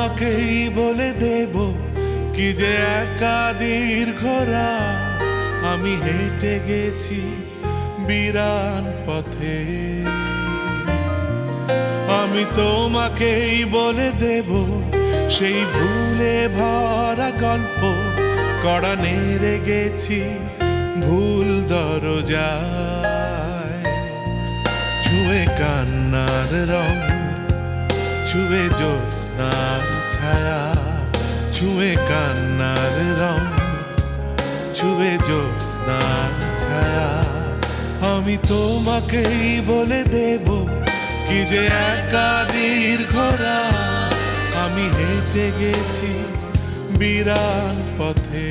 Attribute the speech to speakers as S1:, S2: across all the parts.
S1: তোমাকেই বলে দেব কি যে একা দীর্ঘ রাত আমি হেঁটে গেছি বিরান পথে। আমি তোমাকেই বলে দেব সেই ভুলে ভরা গল্প কড়া নেড়ে গেছি ভুল দরজায়। ছুঁয়ে কান্নার রং, ছুঁয়ে জ্যোৎস্নার ছায়া, ছুঁয়ে কান্নার রং, ছুঁয়ে জ্যোৎস্নার ছায়া। আমি তোমাকেই বলে দেব কি যে একা দীর্ঘ রাত আমি হেঁটে গেছি বিরান পথে।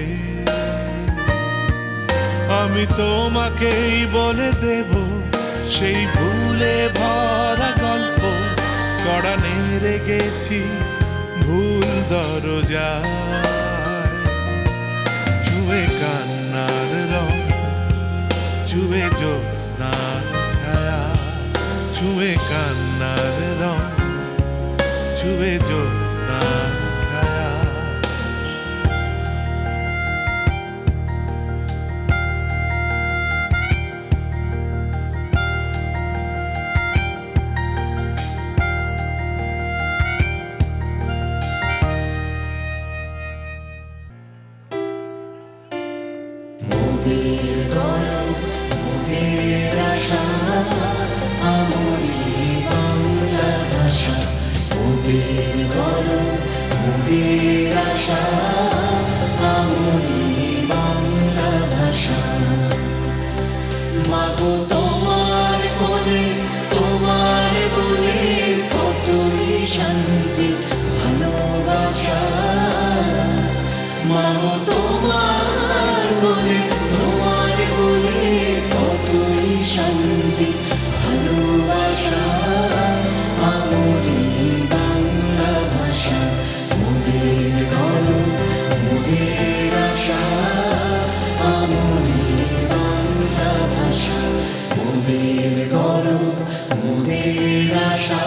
S1: আমি তোমাকেই বলে দেব সেই ভুলে ভরা গল্প কড়া নেড়ে গেছি ভুল দরজায়। ছুঁয়ে কান্নার রং, ছুঁয়ে জ্যোৎস্নার ছায়া, ছুঁয়ে কান্নার রং, ছুঁয়ে জ্যোৎস্নার ছায়া।
S2: মোদের গরব, মোদের আশা, আমরি বাংলা ভাষা। মোদের গরব, মোদের আশা, আমরি বাংলা ভাষা। মাগো তোমার কোলে, তোমার বলে কতই শান্তি ভালোবাসা। মাগো তোমার কোলে, তোমার বলে কতই শান্তি ভালোবাসা। আমরি বাংলা ভাষা। মোদের গরব, মোদের আশা, আমরি বাংলা ভাষা। মোদের গরব, মোদের আশা।